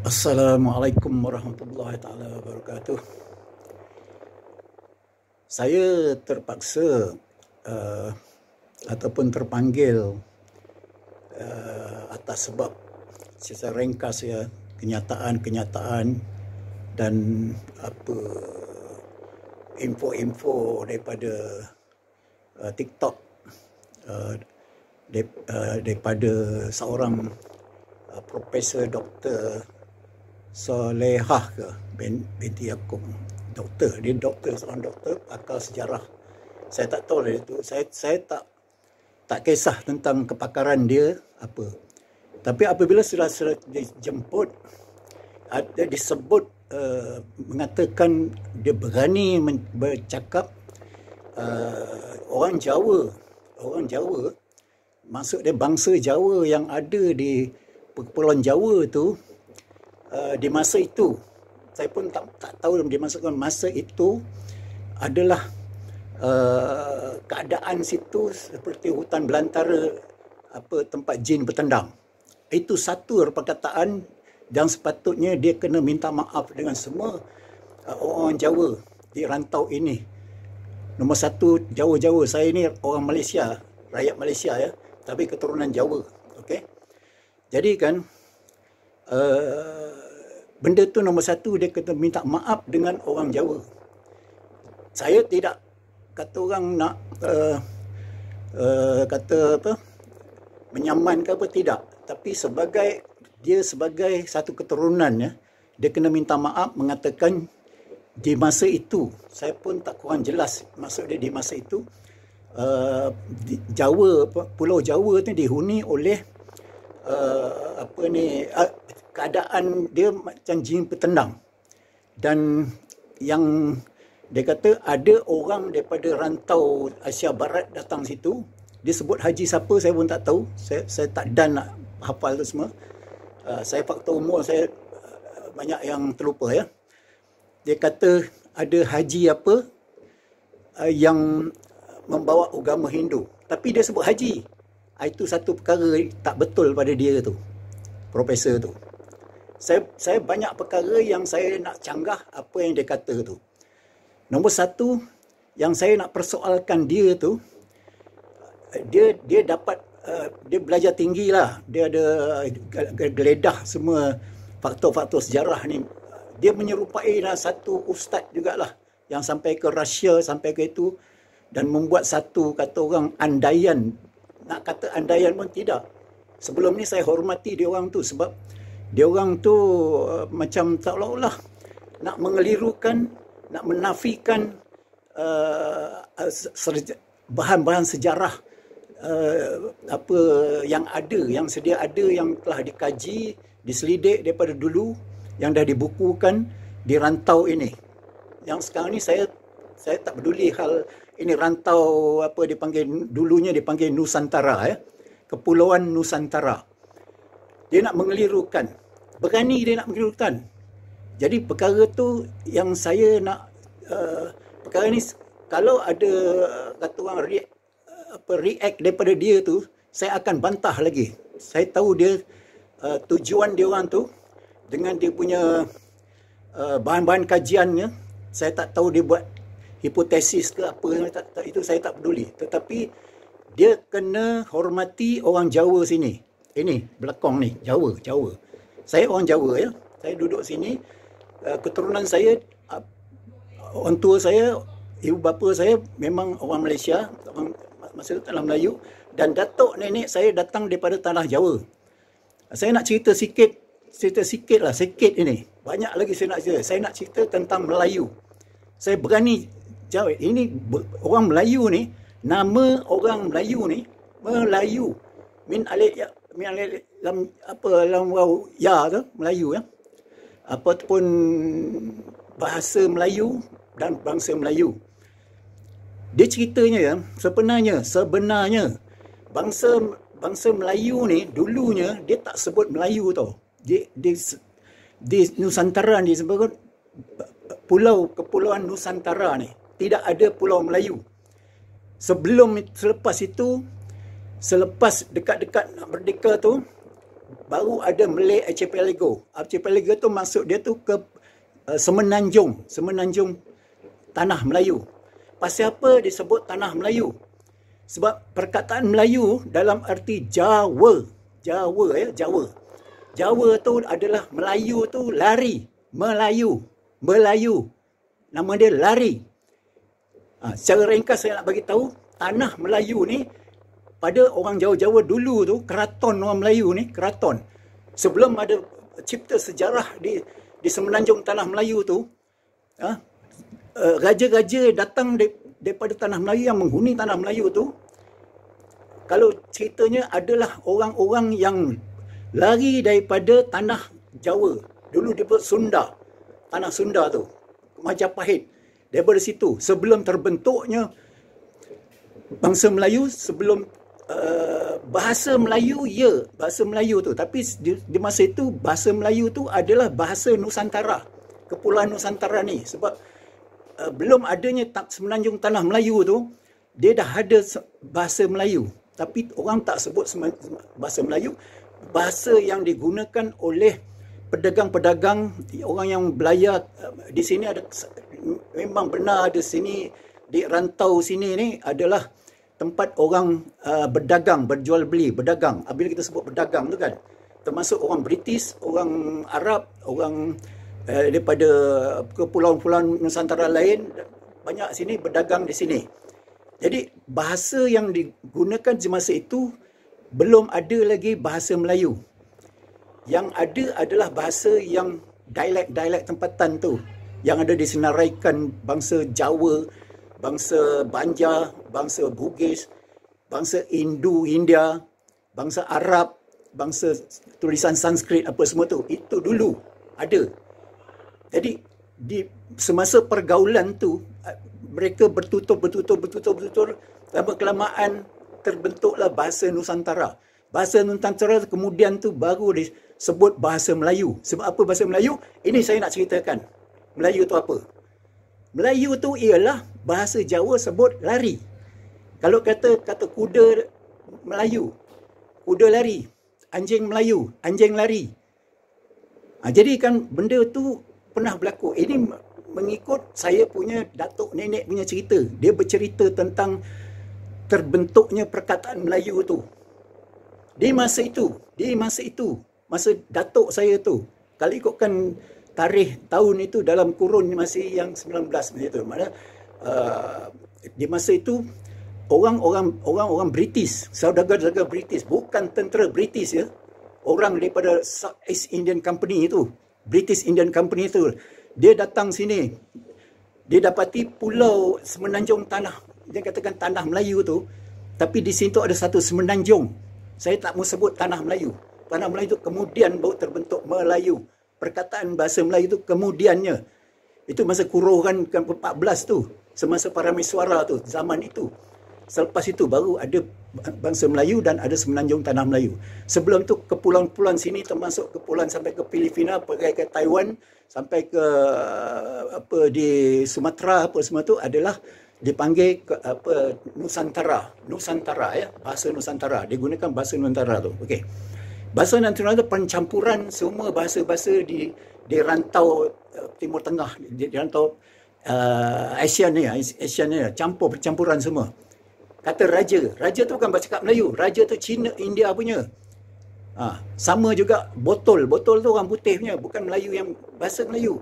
Assalamualaikum warahmatullahi taala wabarakatuh. Saya terpaksa uh, ataupun terpanggil atas sebab secara ringkas ya kenyataan-kenyataan dan apa info-info daripada TikTok daripada seorang Profesor Doktor Solehah ke binti Yaakob. Doktor, dia doktor, seorang doktor pakar sejarah. Saya tak tahu lah itu. Saya tak kisah tentang kepakaran dia apa. Tapi apabila sudah dijemput, ada disebut mengatakan dia berani bercakap orang Jawa, maksud dia bangsa Jawa yang ada di Kepulauan Jawa tu di masa itu, saya pun tak tahu dimasukkan masa itu adalah keadaan situ seperti hutan belantara, tempat jin bertendang. Itu satu perkataan yang sepatutnya dia kena minta maaf dengan semua orang Jawa di rantau ini. Nombor satu, Jawa-Jawa. Saya ni orang Malaysia, rakyat Malaysia ya, tapi keturunan Jawa. Okey. Jadi kan benda tu nombor satu, dia kena minta maaf dengan orang Jawa. Saya tidak kata orang nak kata apa, menyaman ke apa, tidak. Tapi sebagai satu keturunan ya, dia kena minta maaf, mengatakan di masa itu, saya pun tak kurang jelas maksud dia di masa itu, Jawa, Pulau Jawa tu dihuni oleh keadaan dia macam jin petendang. Dan yang dia kata ada orang daripada rantau Asia Barat datang situ. Dia sebut haji siapa saya pun tak tahu. Saya tak dan nak hafal tu semua. Saya faktor umur saya banyak yang terlupa ya. Dia kata ada haji apa yang membawa agama Hindu. Tapi dia sebut haji. Itu satu perkara tak betul pada dia tu, profesor tu. Saya banyak perkara yang saya nak canggah apa yang dia kata tu. Nombor satu, yang saya nak persoalkan dia tu, dia dapat, dia belajar tinggi lah. Dia ada geledah semua faktor-faktor sejarah ni. Dia menyerupai lah satu ustaz jugalah yang sampai ke Rusia, sampai ke itu, dan membuat satu, kata orang, andaian. Nak kata andaian pun tidak. Sebelum ni saya hormati dia orang tu sebab dia orang tu macam seolah-olah nak mengelirukan, nak menafikan bahan-bahan sejarah apa yang ada, yang sedia ada, yang telah dikaji, diselidik daripada dulu, yang dah dibukukan di rantau ini. Yang sekarang ni saya tak peduli hal ini rantau apa dulunya dipanggil Nusantara ya. Kepulauan Nusantara. Dia nak mengelirukan. Berani dia nak mengelirukan. Jadi perkara tu yang saya nak perkara ni kalau ada kata orang react daripada dia tu, saya akan bantah lagi. Saya tahu dia tujuan dia orang tu dengan dia punya bahan-bahan kajiannya. Saya tak tahu dia buat hipotesis ke apa, itu saya tak peduli. Tetapi dia kena hormati orang Jawa sini. Ini belakang ni, Jawa. Saya orang Jawa ya. Saya duduk sini. Keturunan saya, orang tua saya, ibu bapa saya memang orang Malaysia, maksud tanah Melayu, dan datuk nenek saya datang daripada tanah Jawa. Saya nak cerita sikit ini. Banyak lagi saya nak cerita. Saya nak cerita tentang Melayu. Saya berani jawab. Ini orang Melayu ni, nama orang Melayu ni, Melayu. Min alif lam waw ya tu, Melayu ya. Apapun bahasa Melayu dan bangsa Melayu. Dia ceritanya ya, sebenarnya bangsa Melayu ni dulunya dia tak sebut Melayu tau. Di Nusantara ni sebut Kepulauan Nusantara ni. Tidak ada Pulau Melayu. Selepas itu, selepas dekat-dekat nak merdeka tu, baru ada Malay Archipelago. Archipelago tu maksud dia tu ke semenanjung tanah Melayu. Pasal apa disebut tanah Melayu? Sebab perkataan Melayu dalam arti Jawa. Jawa tu adalah Melayu tu lari. Melayu. Nama dia lari. Secara ringkas saya nak bagi tahu, tanah Melayu ni pada orang Jawa-Jawa dulu tu, keraton orang Melayu ni, keraton. Sebelum ada cipta sejarah di semenanjung tanah Melayu tu, raja-raja datang daripada tanah Melayu yang menghuni tanah Melayu tu, kalau ceritanya adalah orang-orang yang lari daripada tanah Jawa. Dulu dia Sunda. Tanah Sunda tu. Majapahit. Daripada situ. Sebelum terbentuknya bangsa Melayu, sebelum bahasa Melayu, bahasa Melayu tu. Tapi di masa itu, bahasa Melayu tu adalah bahasa Nusantara. Kepulauan Nusantara ni. Sebab belum adanya semenanjung tanah Melayu tu, dia dah ada bahasa Melayu. Tapi orang tak sebut bahasa Melayu. Bahasa yang digunakan oleh pedagang-pedagang, orang yang belayar di sini ada, memang benar ada sini, di rantau sini ni adalah tempat orang berdagang, berjual beli, berdagang. Bila kita sebut berdagang tu kan, termasuk orang British, orang Arab, orang daripada kepulauan-kepulauan Nusantara lain, banyak sini berdagang di sini. Jadi bahasa yang digunakan di masa itu belum ada lagi bahasa Melayu. Yang ada adalah bahasa yang dialek-dialek tempatan tu, yang ada disenaraikan bangsa Jawa, bangsa Banjar, bangsa Bugis, bangsa Hindia, bangsa Arab, bangsa tulisan Sanskrit, apa semua tu. Itu dulu ada. Jadi di semasa pergaulan tu, mereka bertutur, lama-kelamaan terbentuklah bahasa Nusantara. Bahasa Nusantara kemudian tu baru disebut bahasa Melayu. Sebab apa bahasa Melayu? Ini saya nak ceritakan. Melayu tu apa? Melayu tu ialah bahasa Jawa sebut lari. Kalau kata kuda Melayu, kuda lari. Anjing Melayu, anjing lari. Jadi kan benda tu pernah berlaku. Ini mengikut saya punya datuk nenek punya cerita. Dia bercerita tentang terbentuknya perkataan Melayu tu. Di masa itu, masa datuk saya tu, kalau ikutkan tarikh tahun itu dalam kurun masih yang 19 macam tu. Mana di masa itu orang British, saudagar-saudagar British, bukan tentera British ya. Orang daripada South East Indian Company itu, British Indian Company itu, dia datang sini. Dia dapati pulau semenanjung tanah, dia katakan tanah Melayu tu, tapi di situ ada satu semenanjung. Saya tak mau sebut tanah Melayu. Tanah Melayu itu kemudian baru terbentuk Melayu. Perkataan bahasa Melayu itu kemudiannya. Itu masa kuruhan ke-14 tu. Semasa Parameswara tu, zaman itu. Selepas itu baru ada bangsa Melayu dan ada semenanjung tanah Melayu. Sebelum tu kepulauan-kepulauan sini, termasuk kepulauan sampai ke Filipina, pergi ke Taiwan, sampai ke di Sumatera, apa semua tu adalah dipanggil Nusantara ya, bahasa Nusantara, digunakan bahasa Nusantara tu. Okey. Bahasa Nusantara tu pencampuran semua bahasa-bahasa di rantau Timur Tengah, di rantau Asia ni, percampuran semua. Kata raja tu bukan bercakap Melayu, raja tu Cina, India punya. Sama juga botol tu orang putih punya, bukan Melayu yang bahasa Melayu.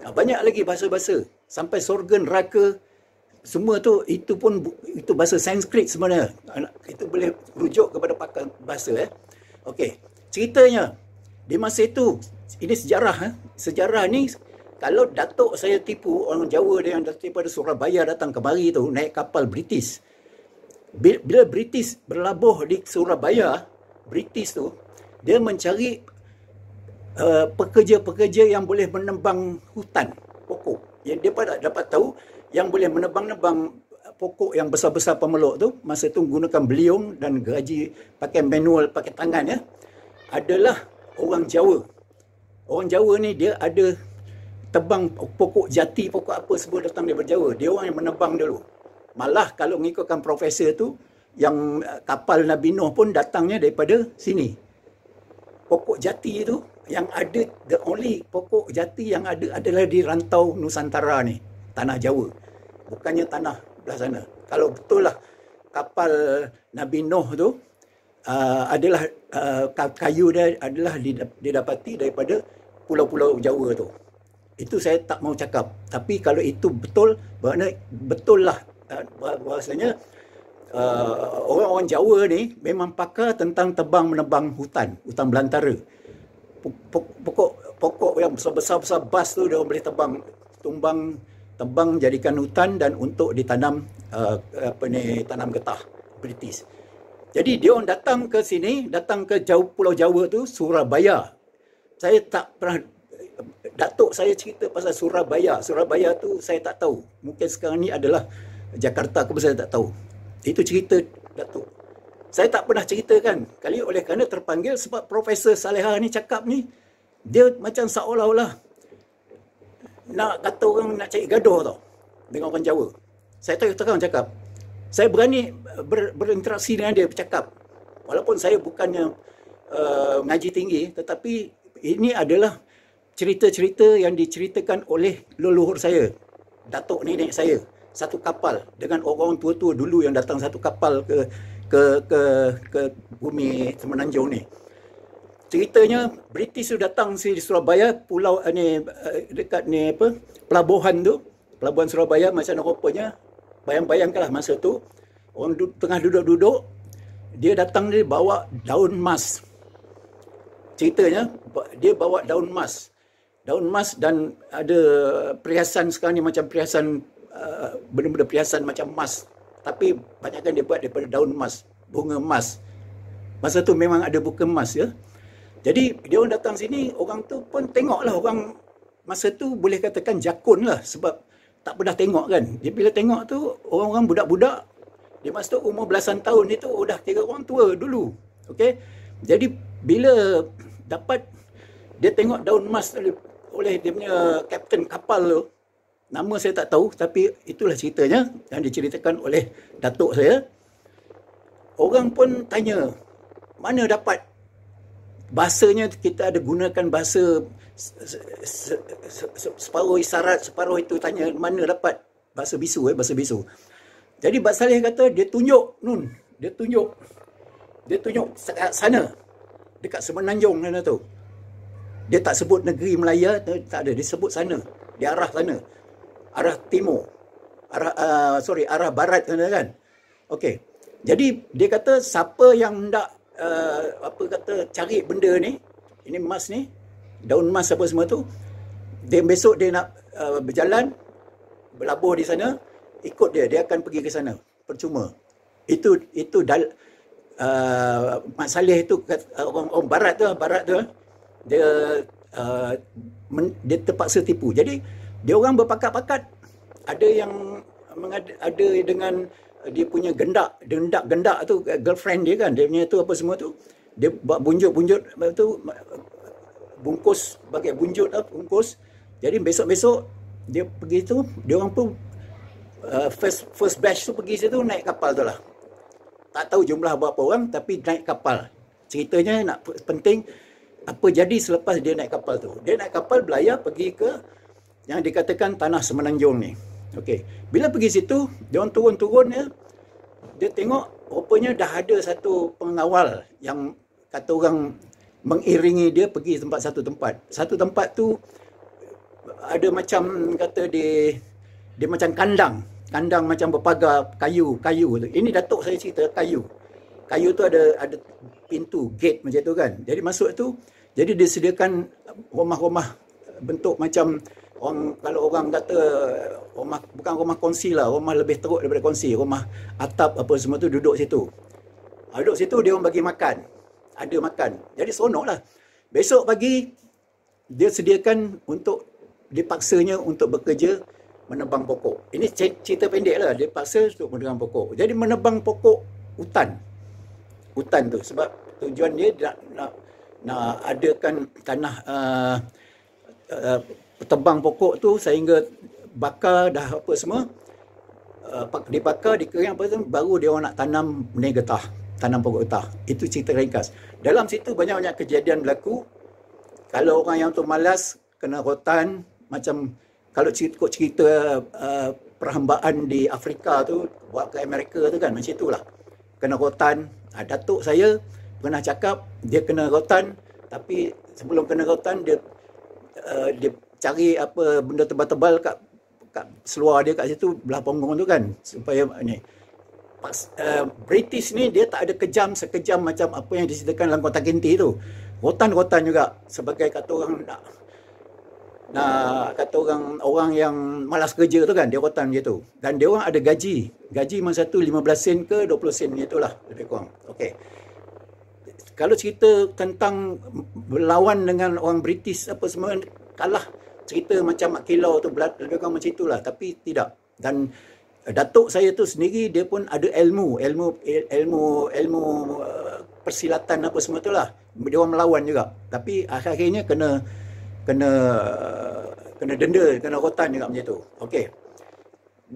Banyak lagi bahasa-bahasa, sampai sorga neraka. Semua tu, itu bahasa Sanskrit sebenarnya. Itu boleh rujuk kepada pakar bahasa. Okey, ceritanya, di masa itu, ini sejarah. Sejarah ni, kalau datuk saya tipu, orang Jawa yang daripada Surabaya datang kemari tu, naik kapal British. Bila British berlabuh di Surabaya, British tu, dia mencari pekerja-pekerja yang boleh menebang hutan, pokok. Yang dia dapat tahu, yang boleh menebang-nebang pokok yang besar-besar pemeluk tu, masa tu gunakan beliung dan geraji pakai manual, pakai tangan ya, adalah orang Jawa. Orang Jawa ni dia ada tebang pokok jati, pokok apa semua datang daripada Jawa. Dia orang yang menebang dulu. Malah kalau mengikutkan profesor tu, yang kapal Nabi Nuh pun datangnya daripada sini. pokok jati itu yang ada, the only pokok jati yang ada adalah di rantau Nusantara ni, tanah Jawa. Bukannya tanah belah sana. Kalau betul lah kapal Nabi Nuh tu adalah kayu dia adalah didapati daripada pulau-pulau Jawa tu. Itu saya tak mau cakap. Tapi kalau itu betul, bermakna betul lah bahasanya orang-orang Jawa ni memang pakar tentang tebang menebang hutan belantara. Pokok yang besar-besar bas tu dia boleh tebang jadikan hutan dan untuk ditanam tanam getah British. Jadi dia orang datang ke sini, datang ke Pulau Jawa tu, Surabaya. Saya tak pernah, datuk saya cerita pasal Surabaya. Surabaya tu saya tak tahu. Mungkin sekarang ni adalah Jakarta ke, saya tak tahu. Itu cerita datuk. Saya tak pernah ceritakan. Kali oleh kerana terpanggil sebab Profesor Saleha ni cakap ni, dia macam seolah-olah nak kata orang nak cari gaduh tau dengan orang Jawa. Saya terang cakap, saya berani berinteraksi dengan dia, bercakap. Walaupun saya bukannya ngaji tinggi, tetapi ini adalah cerita-cerita yang diceritakan oleh leluhur saya, datuk nenek saya. Satu kapal dengan orang tua-tua dulu yang datang satu kapal ke bumi Semenanjung ni. Ceritanya British tu datang di Surabaya, pulau ni dekat ni pelabuhan tu, pelabuhan Surabaya macam rupanya. Bayangkanlah masa tu orang tengah duduk-duduk, dia datang dia bawa daun emas. Ceritanya dia bawa daun emas. Daun emas dan ada perhiasan sekarang ni macam perhiasan benda-benda perhiasan macam emas. Tapi banyakkan dia buat daripada daun emas, bunga emas. Masa tu memang ada bunga emas ya. Jadi dia orang datang sini, orang tu pun tengoklah, orang masa tu boleh katakan jakun lah sebab tak pernah tengok kan. Dia bila tengok tu orang-orang budak-budak, dia masa tu umur belasan tahun itu dah kira orang tua dulu. Okey. Jadi bila dapat dia tengok daun emas oleh dia punya kapten kapal tu, nama saya tak tahu tapi itulah ceritanya yang diceritakan oleh datuk saya. Orang pun tanya, mana dapat? Bahasanya kita ada gunakan bahasa separuh isyarat, separuh itu tanya mana dapat bahasa bisu bahasa bisu. Jadi Bat Saleh kata dia tunjuk Nun, dia tunjuk sana dekat Semenanjung sana tu. Dia tak sebut negeri Melaya, tak ada, dia sebut sana, di arah sana. Arah timur. Arah barat sana kan. Okey. Jadi dia kata siapa yang hendak cari benda ni, ini emas ni, daun emas apa semua tu, dia besok dia nak berjalan, berlabuh di sana, ikut dia akan pergi ke sana. Percuma. Itu Mat Saleh tu, orang barat tu, dia terpaksa tipu. Jadi dia orang berpakat-pakat. Ada yang ada dengan dia punya gendak tu, girlfriend dia kan, dia punya tu apa semua tu, dia buat bunjut tu, bungkus, pakai bunjut lah, bungkus. Jadi besok-besok dia pergi tu, dia orang pun first batch tu pergi situ, naik kapal tu lah. Tak tahu jumlah berapa orang, tapi naik kapal. Ceritanya nak penting apa jadi selepas dia naik kapal tu. Dia naik kapal berlayar pergi ke yang dikatakan tanah Semenanjung ni. Okey. Bila pergi situ, dia orang turun-turun ya. Dia tengok rupanya dah ada satu pengawal yang kata orang mengiringi dia pergi satu tempat. Satu tempat tu ada macam kata dia macam kandang macam berpagar kayu. Ini datuk saya cerita kayu. Kayu tu ada pintu, gate macam tu kan. Jadi masuk tu, jadi dia sediakan rumah-rumah bentuk macam kalau orang kata rumah, bukan rumah kongsi lah, rumah lebih teruk daripada kongsi, rumah atap apa semua tu, duduk situ. Duduk situ dia orang bagi makan. Ada makan. Jadi seronok lah. Besok pagi dia sediakan untuk, dipaksanya untuk bekerja menebang pokok. Ini cerita pendek lah. Dia paksa untuk menebang pokok. Jadi menebang pokok hutan tu sebab tujuan dia nak adakan tanah tebang pokok tu sehingga bakar dah apa semua, dibakar, dikering apa tu, baru dia orang nak tanam benih getah. tanam pokok getah. Itu cerita ringkas. Dalam situ banyak-banyak kejadian berlaku. Kalau orang yang tu malas, kena rotan. Macam kalau cerita perhambaan di Afrika tu, buat ke Amerika tu kan, macam itulah. Kena rotan. Datuk saya pernah cakap, dia kena rotan, tapi sebelum kena rotan, dia cari apa benda tebal-tebal kat seluar dia kat situ, belah punggung tu kan, supaya ni. British ni dia tak ada kejam sekejam macam apa yang diceritakan dalam Kota Kinti tu. Rotan-rotan juga sebagai kata orang nak kata orang yang malas kerja tu kan, dia rotan gitu. Dan dia orang ada gaji. Gaji masa tu 15 sen ke 20 sen itulah lebih kurang. Okey. Kalau cerita tentang berlawan dengan orang British apa semua, kalah. Cerita macam Mak Kilau tu lebih kurang macam itulah, tapi tidak. Dan datuk saya tu sendiri dia pun ada ilmu persilatan apa semua itulah. Dia orang melawan juga. Tapi akhir-akhirnya kena denda, kena rotan juga macam tu. Okey.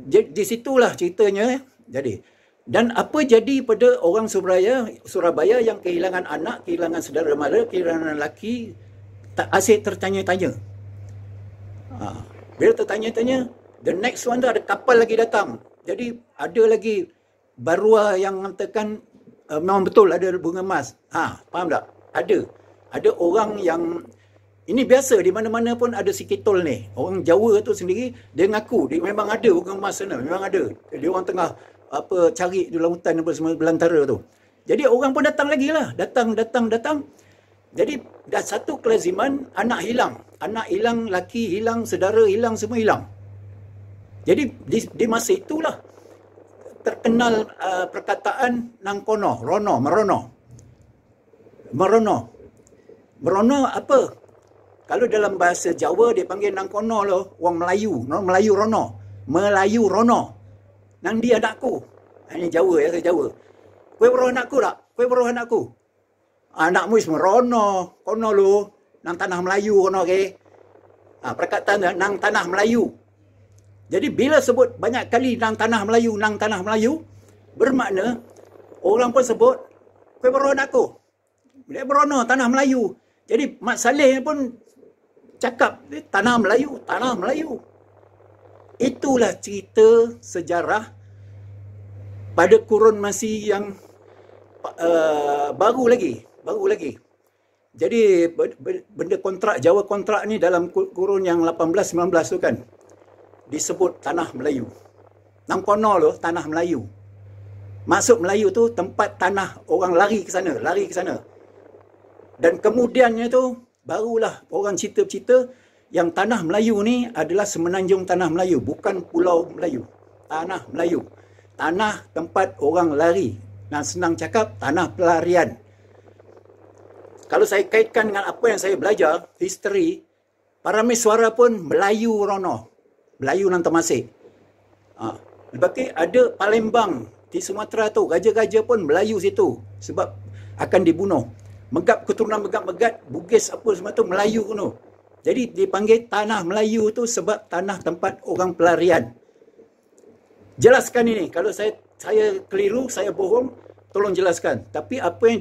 Di situlah ceritanya jadi. Dan apa jadi pada orang Surabaya yang kehilangan anak, kehilangan saudara mara, kehilangan lelaki, tak asyik tertanya-tanya. Bila tertanya-tanya, the next one tu ada kapal lagi datang. Jadi ada lagi barua yang mengatakan memang betul ada bunga emas. Faham tak? Ada orang yang ini biasa di mana-mana pun ada si kitol ni. Orang Jawa tu sendiri dia ngaku dia memang ada bunga emas sana, memang ada. Dia orang tengah cari di lautan apa semua belantara tu. Jadi orang pun datang lagi lah. Datang. Jadi dah satu kelaziman anak hilang, laki hilang, saudara hilang, semua hilang. Jadi di masa itulah terkenal perkataan nang kono, merono apa? Kalau dalam bahasa Jawa dia panggil nang kono loh, orang Melayu rono. Nang dia anakku. Ini Jawa ya, saya Jawa. Kowe weruh anakku tak? Kowe weruh anakku. Anakmu is merono, kono lo, nang tanah Melayu kono ke. Perkataan nang tanah Melayu. Jadi bila sebut banyak kali nang tanah Melayu, bermakna orang pun sebut kowe weruh anakku. Dia merono tanah Melayu. Jadi Mat Saleh pun cakap tanah Melayu. Itulah cerita sejarah pada kurun masih yang baru lagi. Jadi benda kontrak, Jawa kontrak ni dalam kurun yang 18-19 tu kan disebut tanah Melayu. Nang kono loh tanah Melayu. Maksud Melayu tu tempat tanah orang lari ke sana. Dan kemudiannya tu barulah orang cerita-cerita yang tanah Melayu ni adalah semenanjung tanah Melayu, bukan pulau Melayu. Tanah Melayu. Tanah tempat orang lari. Nah, senang cakap, tanah pelarian. Kalau saya kaitkan dengan apa yang saya belajar, history, Parameswara pun Melayu rono. Melayu nang Temasek. Berarti ada Palembang di Sumatera tu, raja-raja pun Melayu situ sebab akan dibunuh. Keturunan Megat, Bugis apa semua tu Melayu kuno. Jadi dipanggil tanah Melayu tu sebab tanah tempat orang pelarian. Jelaskan ini. Kalau saya keliru, saya bohong, tolong jelaskan. Tapi apa yang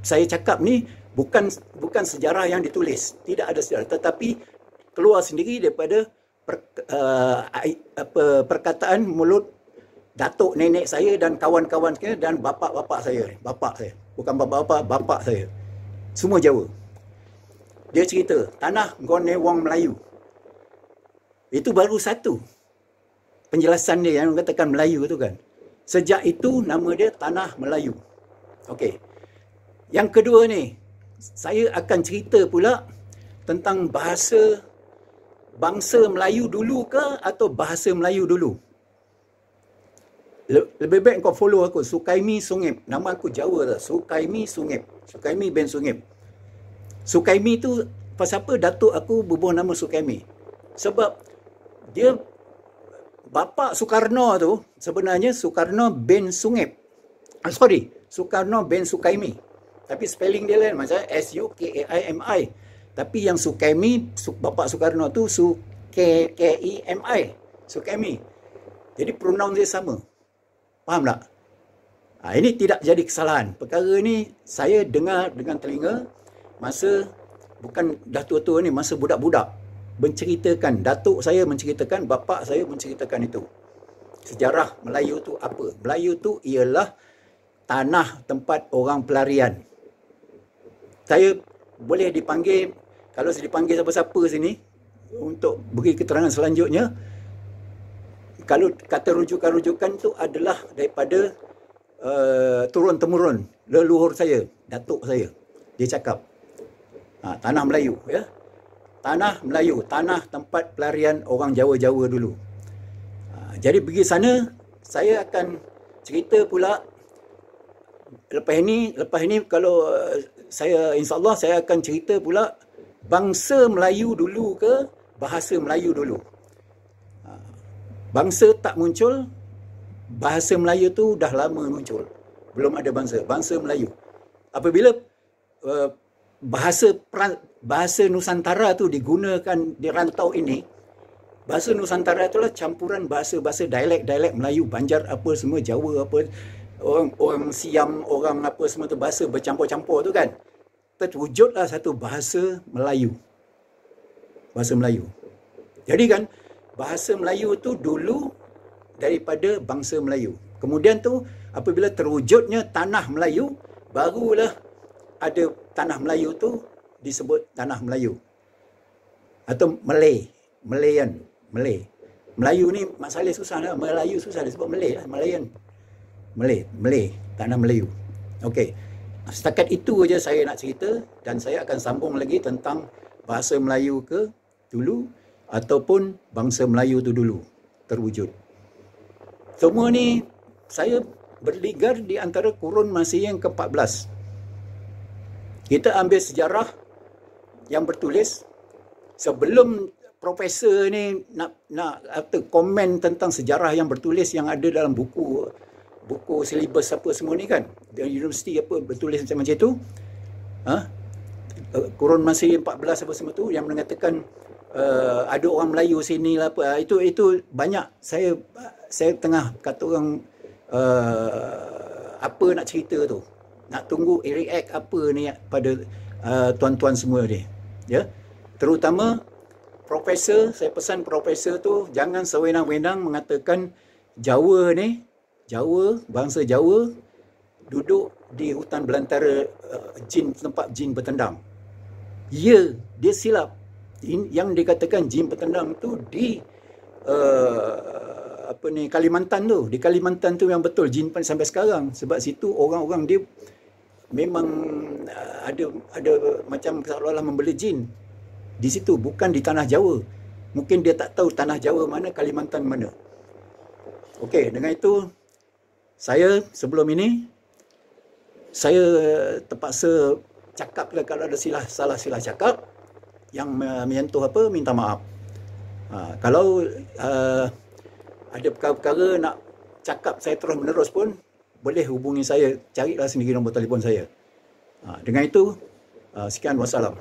saya cakap ni bukan sejarah yang ditulis. Tidak ada sejarah. Tetapi keluar sendiri daripada perkataan mulut datuk nenek saya dan kawan-kawan saya dan bapa saya. Bukan bapa saya. Semua Jawa. Dia cerita, tanah gone wong Melayu. Itu baru satu penjelasan dia yang katakan Melayu tu kan. Sejak itu nama dia tanah Melayu. Okey. Yang kedua ni, saya akan cerita pula tentang bahasa bangsa Melayu dulu ke atau bahasa Melayu dulu. Lebih baik kau follow aku, Sukaimi Sungip. Nama aku Jawa lah, Sukaimi Sungip. Sukaimi bin Sungip. Sukaimi tu pasal apa datuk aku berbuah nama Sukaimi? Sebab dia bapa Soekarno tu sebenarnya Soekarno bin Sungip. Soekarno bin Sukaimi. Tapi spelling dia lain macam Sukaimi. Tapi yang Sukaimi bapa Soekarno tu Sukaimi. Jadi pronoun dia sama. Faham tak? Ini tidak jadi kesalahan. Perkara ini saya dengar dengan telinga masa bukan dah tua-tua ni, masa budak-budak menceritakan, datuk saya menceritakan, bapa saya menceritakan itu. Sejarah Melayu tu apa? Melayu tu ialah tanah tempat orang pelarian. Saya boleh dipanggil, kalau saya dipanggil siapa-siapa sini untuk beri keterangan selanjutnya, kalau kata rujukan-rujukan tu adalah daripada turun-temurun leluhur saya, datuk saya. Dia cakap tanah Melayu, ya. Tanah Melayu, tanah tempat pelarian orang Jawa-Jawa dulu. Jadi pergi sana, saya akan cerita pula lepas ini kalau saya, insyaAllah saya akan cerita pula bangsa Melayu dulu ke bahasa Melayu dulu. Bangsa tak muncul, bahasa Melayu tu dah lama muncul. Belum ada bangsa Melayu. Apabila bahasa Nusantara tu digunakan di rantau ini, bahasa Nusantara itulah campuran bahasa-bahasa dialek-dialek Melayu, Banjar apa semua, Jawa apa, orang Siam, orang apa semua tu, bahasa bercampur-campur tu kan. Terwujudlah satu bahasa Melayu. Bahasa Melayu. Jadi kan, bahasa Melayu tu dulu daripada bangsa Melayu. Kemudian tu, apabila terwujudnya tanah Melayu, barulah ada tanah Melayu tu disebut tanah Melayu. Atau Malayan. Melayu ni masalah susah lah. Melayu susah disebut Malay lah. Malayan. Malay. Tanah Melayu. Okey. Setakat itu aja saya nak cerita, dan saya akan sambung lagi tentang bahasa Melayu ke dulu ataupun bangsa Melayu tu dulu terwujud. Semua ni saya berligar di antara kurun masa yang ke-14. Kita ambil sejarah yang bertulis sebelum profesor ni nak komen tentang sejarah yang bertulis yang ada dalam buku silibus apa semua ni kan, dari universiti apa bertulis macam itu. Kurun masa 14 apa semua tu yang mengatakan ada orang Melayu sini lah apa, itu banyak. Saya tengah kata orang apa nak cerita tu, nak tunggu react apa ni pada tuan-tuan semua ni, ya. Terutama profesor, saya pesan profesor tu jangan sewenang-wenang mengatakan bangsa Jawa duduk di hutan belantara tempat jin bertendang. Ya, dia silap. Yang dikatakan jin bertendang tu di Kalimantan tu. Di Kalimantan tu yang betul jin sampai sekarang. Sebab situ orang-orang dia memang ada macam seolah-olah membeli jin di situ, bukan di tanah Jawa. Mungkin dia tak tahu tanah Jawa mana, Kalimantan mana. Okey, dengan itu saya sebelum ini saya terpaksa cakap kalau ada salah cakap yang menyentuh apa, minta maaf. Kalau ada perkara-perkara nak cakap saya terus menerus pun boleh hubungi saya, carilah sendiri nombor telefon saya. Dengan itu sekian, wassalam.